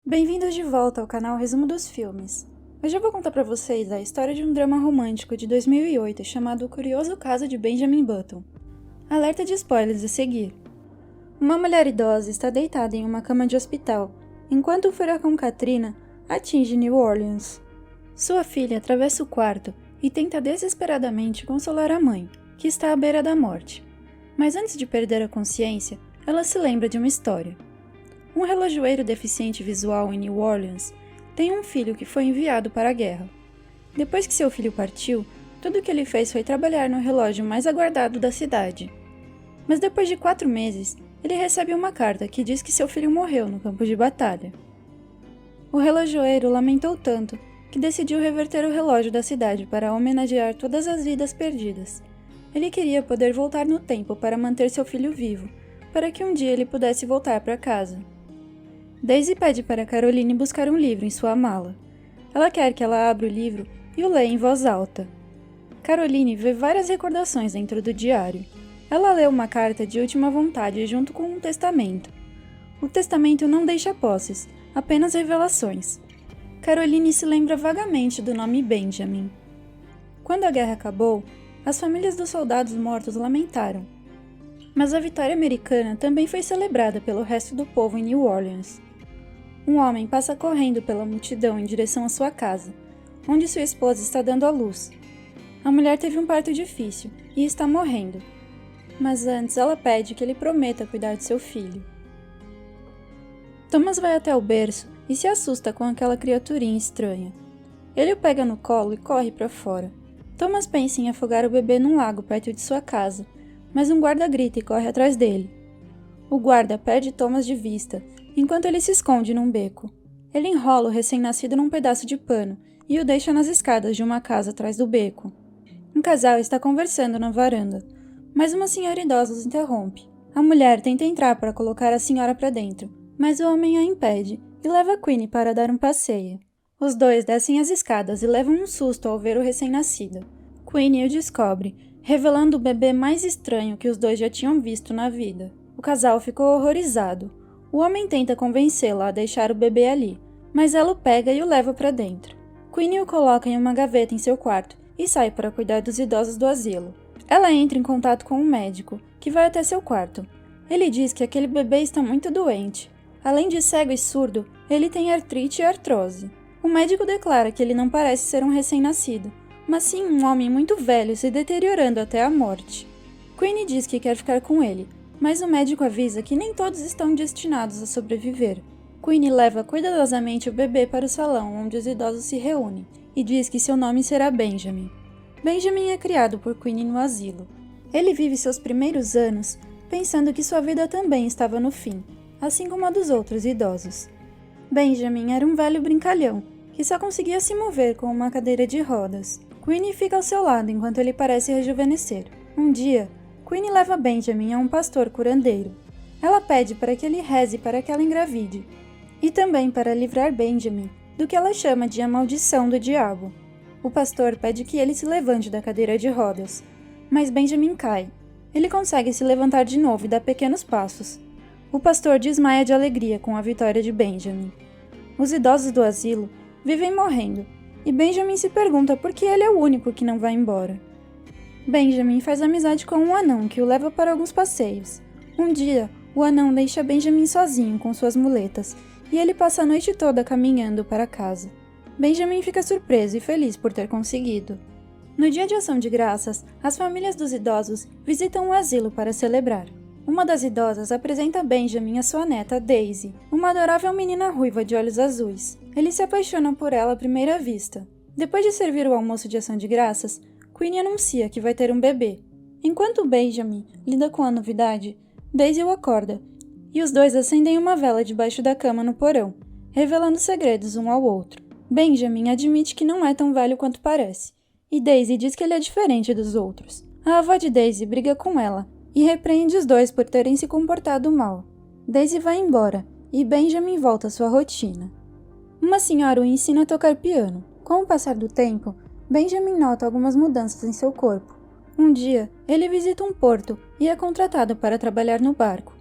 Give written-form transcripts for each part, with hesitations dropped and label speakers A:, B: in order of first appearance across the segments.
A: Bem-vindos de volta ao canal Resumo dos Filmes. Hoje eu vou contar pra vocês a história de um drama romântico de 2008 chamado O Curioso Caso de Benjamin Button. Alerta de spoilers a seguir. Uma mulher idosa está deitada em uma cama de hospital, enquanto o furacão Katrina atinge New Orleans. Sua filha atravessa o quarto e tenta desesperadamente consolar a mãe, que está à beira da morte. Mas antes de perder a consciência, ela se lembra de uma história. Um relojoeiro deficiente visual em New Orleans tem um filho que foi enviado para a guerra. Depois que seu filho partiu, tudo o que ele fez foi trabalhar no relógio mais aguardado da cidade. Mas depois de 4 meses, ele recebe uma carta que diz que seu filho morreu no campo de batalha. O relojoeiro lamentou tanto que decidiu reverter o relógio da cidade para homenagear todas as vidas perdidas. Ele queria poder voltar no tempo para manter seu filho vivo, para que um dia ele pudesse voltar para casa. Daisy pede para Caroline buscar um livro em sua mala. Ela quer que ela abra o livro e o leia em voz alta. Caroline vê várias recordações dentro do diário. Ela lê uma carta de última vontade junto com um testamento. O testamento não deixa posses, apenas revelações. Caroline se lembra vagamente do nome Benjamin. Quando a guerra acabou, as famílias dos soldados mortos lamentaram. Mas a vitória americana também foi celebrada pelo resto do povo em New Orleans. Um homem passa correndo pela multidão em direção à sua casa, onde sua esposa está dando à luz. A mulher teve um parto difícil e está morrendo, mas antes ela pede que ele prometa cuidar de seu filho. Thomas vai até o berço e se assusta com aquela criaturinha estranha. Ele o pega no colo e corre para fora. Thomas pensa em afogar o bebê num lago perto de sua casa, mas um guarda grita e corre atrás dele. O guarda perde Thomas de vista, enquanto ele se esconde num beco. Ele enrola o recém-nascido num pedaço de pano e o deixa nas escadas de uma casa atrás do beco. Um casal está conversando na varanda, mas uma senhora idosa os interrompe. A mulher tenta entrar para colocar a senhora para dentro, mas o homem a impede e leva Queenie para dar um passeio. Os dois descem as escadas e levam um susto ao ver o recém-nascido. Queenie o descobre, revelando o bebê mais estranho que os dois já tinham visto na vida. O casal ficou horrorizado. O homem tenta convencê-la a deixar o bebê ali, mas ela o pega e o leva para dentro. Queenie o coloca em uma gaveta em seu quarto e sai para cuidar dos idosos do asilo. Ela entra em contato com um médico, que vai até seu quarto. Ele diz que aquele bebê está muito doente. Além de cego e surdo, ele tem artrite e artrose. O médico declara que ele não parece ser um recém-nascido, mas sim um homem muito velho se deteriorando até a morte. Queenie diz que quer ficar com ele, mas o médico avisa que nem todos estão destinados a sobreviver. Queenie leva cuidadosamente o bebê para o salão onde os idosos se reúnem e diz que seu nome será Benjamin. Benjamin é criado por Queenie no asilo. Ele vive seus primeiros anos pensando que sua vida também estava no fim, assim como a dos outros idosos. Benjamin era um velho brincalhão que só conseguia se mover com uma cadeira de rodas. Queenie fica ao seu lado enquanto ele parece rejuvenescer. Um dia, Queenie leva Benjamin a um pastor curandeiro. Ela pede para que ele reze para que ela engravide, e também para livrar Benjamin do que ela chama de a maldição do diabo. O pastor pede que ele se levante da cadeira de rodas, mas Benjamin cai. Ele consegue se levantar de novo e dá pequenos passos. O pastor desmaia de alegria com a vitória de Benjamin. Os idosos do asilo vivem morrendo, e Benjamin se pergunta por que ele é o único que não vai embora. Benjamin faz amizade com um anão que o leva para alguns passeios. Um dia, o anão deixa Benjamin sozinho com suas muletas, e ele passa a noite toda caminhando para casa. Benjamin fica surpreso e feliz por ter conseguido. No dia de ação de graças, as famílias dos idosos visitam o asilo para celebrar. Uma das idosas apresenta a Benjamin a sua neta, Daisy, uma adorável menina ruiva de olhos azuis. Ele se apaixona por ela à primeira vista. Depois de servir o almoço de ação de graças, Queenie anuncia que vai ter um bebê. Enquanto Benjamin lida com a novidade, Daisy o acorda, e os dois acendem uma vela debaixo da cama no porão, revelando segredos um ao outro. Benjamin admite que não é tão velho quanto parece, e Daisy diz que ele é diferente dos outros. A avó de Daisy briga com ela, e repreende os dois por terem se comportado mal. Daisy vai embora, e Benjamin volta à sua rotina. Uma senhora o ensina a tocar piano. Com o passar do tempo, Benjamin nota algumas mudanças em seu corpo. Um dia, ele visita um porto e é contratado para trabalhar no barco.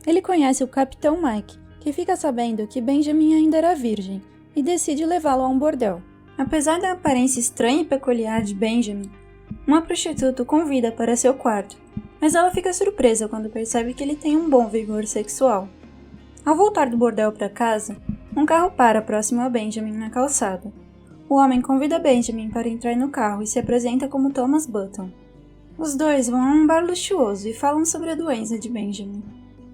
A: Ele conhece o Capitão Mike que fica sabendo que Benjamin ainda era virgem e decide levá-lo a um bordel. Apesar da aparência estranha e peculiar de Benjamin, uma prostituta o convida para seu quarto, mas ela fica surpresa quando percebe que ele tem um bom vigor sexual. Ao voltar do bordel para casa, um carro para próximo a Benjamin na calçada. O homem convida Benjamin para entrar no carro e se apresenta como Thomas Button. Os dois vão a um bar luxuoso e falam sobre a doença de Benjamin.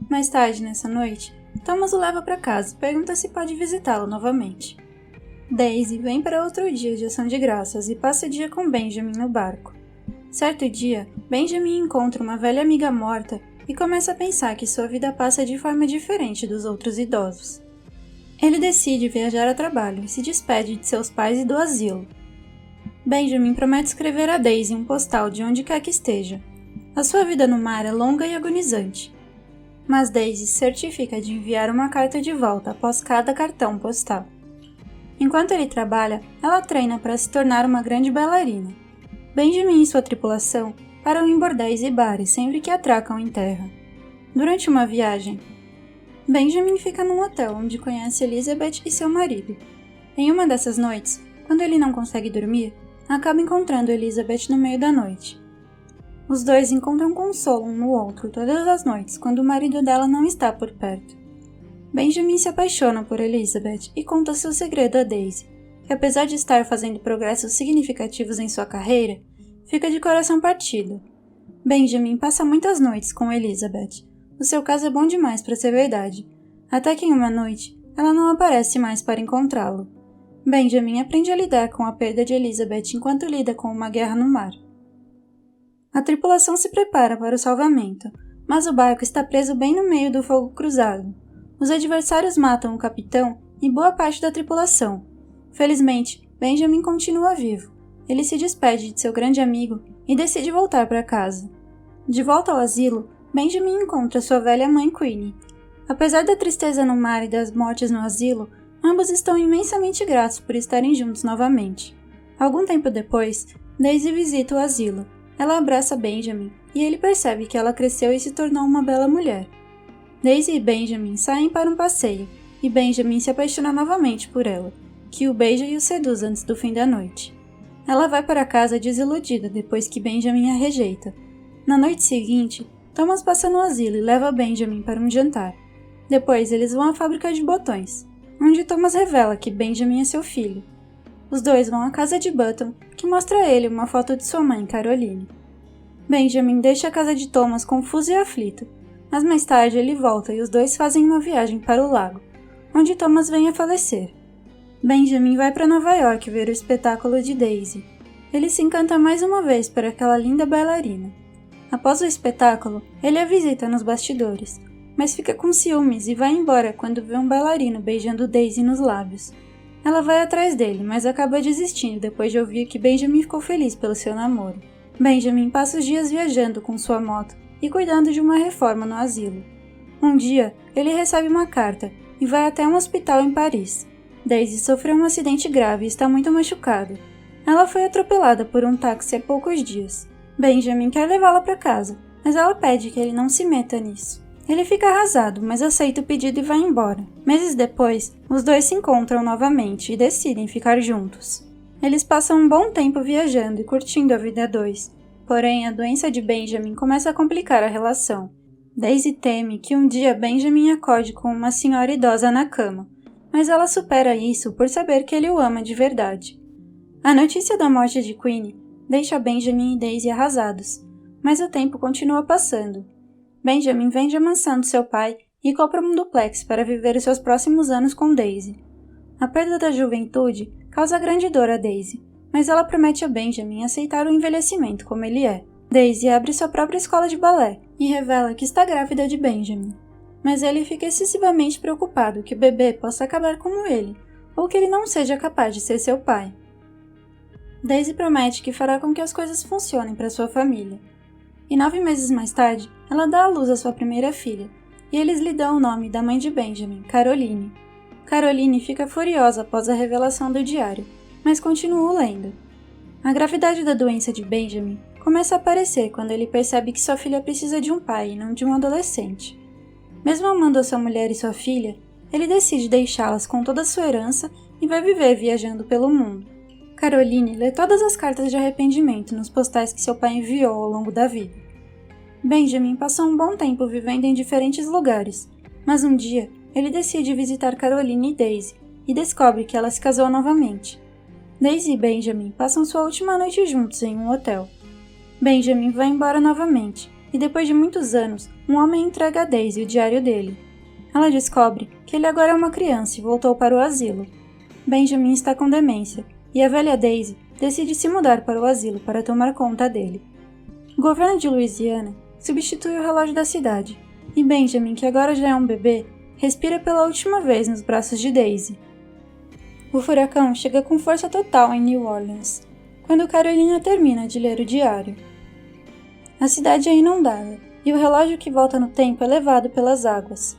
A: Mais tarde, nessa noite, Thomas o leva para casa e pergunta se pode visitá-lo novamente. Daisy vem para outro dia de ação de graças e passa o dia com Benjamin no barco. Certo dia, Benjamin encontra uma velha amiga morta e começa a pensar que sua vida passa de forma diferente dos outros idosos. Ele decide viajar a trabalho e se despede de seus pais e do asilo. Benjamin promete escrever a Daisy um postal de onde quer que esteja. A sua vida no mar é longa e agonizante, mas Daisy se certifica de enviar uma carta de volta após cada cartão postal. Enquanto ele trabalha, ela treina para se tornar uma grande bailarina. Benjamin e sua tripulação param em bordéis e bares sempre que atracam em terra. Durante uma viagem, Benjamin fica num hotel onde conhece Elizabeth e seu marido. Em uma dessas noites, quando ele não consegue dormir, acaba encontrando Elizabeth no meio da noite. Os dois encontram consolo um no outro todas as noites quando o marido dela não está por perto. Benjamin se apaixona por Elizabeth e conta seu segredo a Daisy, que apesar de estar fazendo progressos significativos em sua carreira, fica de coração partido. Benjamin passa muitas noites com Elizabeth. O seu caso é bom demais para ser verdade, até que em uma noite ela não aparece mais para encontrá-lo. Benjamin aprende a lidar com a perda de Elizabeth enquanto lida com uma guerra no mar. A tripulação se prepara para o salvamento, mas o barco está preso bem no meio do fogo cruzado. Os adversários matam o capitão e boa parte da tripulação. Felizmente, Benjamin continua vivo. Ele se despede de seu grande amigo e decide voltar para casa. De volta ao asilo, Benjamin encontra sua velha mãe Queenie. Apesar da tristeza no mar e das mortes no asilo, ambos estão imensamente gratos por estarem juntos novamente. Algum tempo depois, Daisy visita o asilo. Ela abraça Benjamin e ele percebe que ela cresceu e se tornou uma bela mulher. Daisy e Benjamin saem para um passeio e Benjamin se apaixona novamente por ela, que o beija e o seduz antes do fim da noite. Ela vai para casa desiludida depois que Benjamin a rejeita. Na noite seguinte, Thomas passa no asilo e leva Benjamin para um jantar. Depois, eles vão à fábrica de botões, onde Thomas revela que Benjamin é seu filho. Os dois vão à casa de Button, que mostra a ele uma foto de sua mãe, Caroline. Benjamin deixa a casa de Thomas confuso e aflito, mas mais tarde ele volta e os dois fazem uma viagem para o lago, onde Thomas vem a falecer. Benjamin vai para Nova York ver o espetáculo de Daisy. Ele se encanta mais uma vez por aquela linda bailarina. Após o espetáculo, ele a visita nos bastidores, mas fica com ciúmes e vai embora quando vê um bailarino beijando Daisy nos lábios. Ela vai atrás dele, mas acaba desistindo depois de ouvir que Benjamin ficou feliz pelo seu namoro. Benjamin passa os dias viajando com sua moto e cuidando de uma reforma no asilo. Um dia, ele recebe uma carta e vai até um hospital em Paris. Daisy sofreu um acidente grave e está muito machucada. Ela foi atropelada por um táxi há poucos dias. Benjamin quer levá-la para casa, mas ela pede que ele não se meta nisso. Ele fica arrasado, mas aceita o pedido e vai embora. Meses depois, os dois se encontram novamente e decidem ficar juntos. Eles passam um bom tempo viajando e curtindo a vida a dois. Porém, a doença de Benjamin começa a complicar a relação. Daisy teme que um dia Benjamin acorde com uma senhora idosa na cama, mas ela supera isso por saber que ele o ama de verdade. A notícia da morte de Queenie deixa Benjamin e Daisy arrasados, mas o tempo continua passando. Benjamin vende a mansão do seu pai e compra um duplex para viver os seus próximos anos com Daisy. A perda da juventude causa grande dor a Daisy, mas ela promete a Benjamin aceitar o envelhecimento como ele é. Daisy abre sua própria escola de balé e revela que está grávida de Benjamin, mas ele fica excessivamente preocupado que o bebê possa acabar como ele, ou que ele não seja capaz de ser seu pai. Daisy promete que fará com que as coisas funcionem para sua família. E 9 meses mais tarde, ela dá à luz a sua primeira filha, e eles lhe dão o nome da mãe de Benjamin, Caroline. Caroline fica furiosa após a revelação do diário, mas continua lendo. A gravidade da doença de Benjamin começa a aparecer quando ele percebe que sua filha precisa de um pai e não de um adolescente. Mesmo amando a sua mulher e sua filha, Ele decide deixá-las com toda a sua herança e vai viver viajando pelo mundo. Caroline lê todas as cartas de arrependimento nos postais que seu pai enviou ao longo da vida. Benjamin passou um bom tempo vivendo em diferentes lugares, mas um dia ele decide visitar Caroline e Daisy e descobre que ela se casou novamente. Daisy e Benjamin passam sua última noite juntos em um hotel. Benjamin vai embora novamente e depois de muitos anos, um homem entrega a Daisy o diário dele. Ela descobre que ele agora é uma criança e voltou para o asilo. Benjamin está com demência e a velha Daisy decide se mudar para o asilo para tomar conta dele. O governo de Louisiana substitui o relógio da cidade e Benjamin, que agora já é um bebê, respira pela última vez nos braços de Daisy. O furacão chega com força total em New Orleans, quando Carolina termina de ler o diário. A cidade é inundada e o relógio que volta no tempo é levado pelas águas.